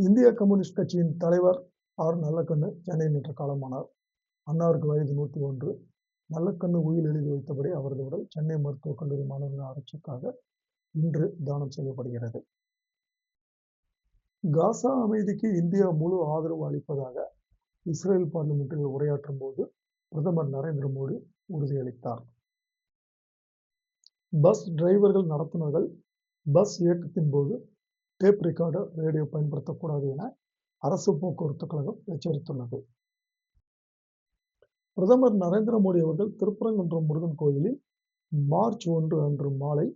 இந்திய கம்யூனிஸ்ட் கட்சியின் தலைவர் நல்லக்கண்ணு சென்னையில் நேற்று காலமானார். அன்னாருக்கு வயது 101. நல்லக்கண்ணு உயில் எழுதி வைத்தபடி அவரது உடல் சென்னை மருத்துவக் கல்லூரி மாணவர்கள் ஆராய்ச்சிக்காக இன்று தானம் செய்யப்படுகிறது. காசா அமைதிக்கு இந்தியா முழு ஆதரவு அளிப்பதாக இஸ்ரேல் பார்லிமென்ட்டில் உரையாற்றும் போது பிரதமர் நரேந்திர மோடி உறுதியளித்தார். பஸ் டிரைவர்கள், நடத்துனர்கள் பஸ் இயக்கத்தின் போது டேப் ரெக்கார்டர், ரேடியோ பயன்படுத்தக்கூடாது என அரசு போக்குவரத்து கழகம் எச்சரித்துள்ளது. பிரதமர் நரேந்திர மோடி அவர்கள் திருப்பரங்குன்றம் முருகன் கோயிலில் மார்ச் 1 அன்று மாலை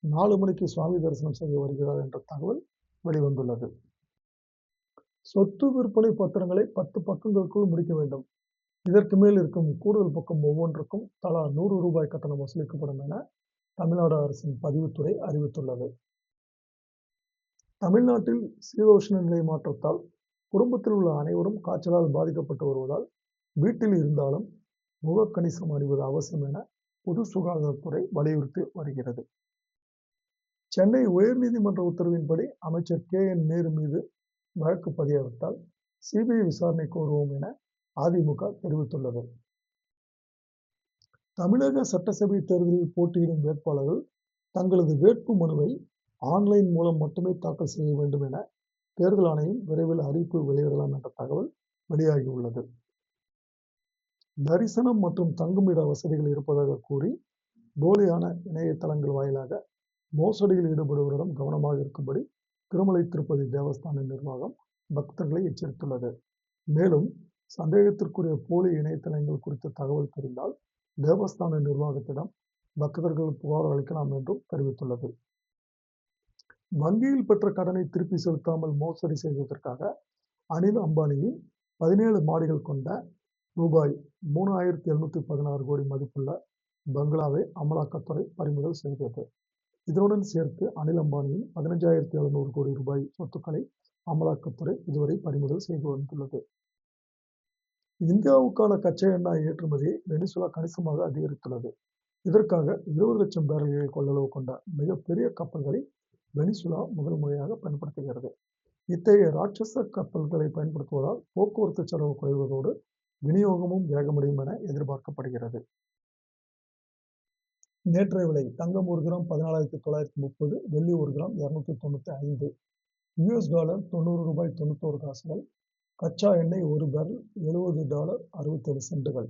4 மணிக்கு சுவாமி தரிசனம் செய்ய வருகிறார் என்ற தகவல் வெளிவந்துள்ளது. சொத்து விற்பனை பத்திரங்களை 10 பக்கங்களுக்குள் முடிக்க வேண்டும். இதற்கு மேல் இருக்கும் கூடுதல் பக்கம் ஒவ்வொன்றுக்கும் தலா ₹100 கட்டணம் வசூலிக்கப்படும் என தமிழ்நாடு அரசின் பதிவுத்துறை அறிவித்துள்ளது. தமிழ்நாட்டில் சீதோஷ்ண நிலை மாற்றத்தால் குடும்பத்தில் உள்ள அனைவரும் காய்ச்சலால் பாதிக்கப்பட்டு வருவதால் வீட்டில் இருந்தாலும் முகக்கணிசம் அணிவது அவசியம் என பொது சுகாதாரத்துறை வலியுறுத்தி வருகிறது. சென்னை உயர்நீதிமன்ற உத்தரவின்படி அமைச்சர் KN நேரு மீது வழக்கு பதியாவிட்டால் CBI விசாரணை கோருவோம் என அதிமுக தெரிவித்துள்ளது. தமிழக சட்டசபை தேர்தலில் போட்டியிடும் வேட்பாளர்கள் தங்களது வேட்பு மனுவை ஆன்லைன் மூலம் மட்டுமே தாக்கல் செய்ய வேண்டும் என தேர்தல் ஆணையம் விரைவில் அறிவிப்பு வெளியிடலாம் என்ற தகவல் வெளியாகியுள்ளது. தரிசனம் மற்றும் தங்குமிட வசதிகள் இருப்பதாக கூறி போலியான இணையதளங்கள் வாயிலாக மோசடியில் ஈடுபடுவரிடம் கவனமாக இருக்கும்படி திருமலை திருப்பதி தேவஸ்தான நிர்வாகம் பக்தர்களை எச்சரித்துள்ளது. மேலும் சந்தேகத்திற்குரிய போலி இணையதளங்கள் குறித்த தகவல் தெரிந்தால் தேவஸ்தான நிர்வாகத்திடம் பக்தர்கள் புகார் அளிக்கலாம் என்றும் தெரிவித்துள்ளது. வங்கியில் பெற்ற கடனை திருப்பி செலுத்தாமல் மோசடி செய்ததற்காக அனில் அம்பானியின் 17 மாடிகள் கொண்ட ₹3,716 கோடி மதிப்புள்ள பங்களாவை அமலாக்கத்துறை பறிமுதல் செய்தது. இதனுடன் சேர்த்து அனில் அம்பானியின் 15,700 கோடி ரூபாய் சொத்துக்களை அமலாக்கத்துறை இதுவரை பறிமுதல் செய்து வந்துள்ளது. இந்தியாவுக்கான கச்சா எண்ணெய் ஏற்றுமதியை வெனிசுலா கணிசமாக அதிகரித்துள்ளது. இதற்காக 20 லட்சம் பேரல்கள் கொள்ளளவு கொண்ட மிகப்பெரிய கப்பல்களை வெனிசுலா முதல் முறையாக பயன்படுத்துகிறது. இத்தகைய ராட்சச கப்பல்களை பயன்படுத்துவதால் போக்குவரத்து செலவு குறைவதோடு விநியோகமும் வேகமடையும் என எதிர்பார்க்கப்படுகிறது. நேற்றைய விலை: தங்கம் 1 கிராம் 14,930, வெள்ளி 1 கிராம் 295, US டாலர் ₹90.91, கச்சா எண்ணெய் 1 பேரல் $70.67.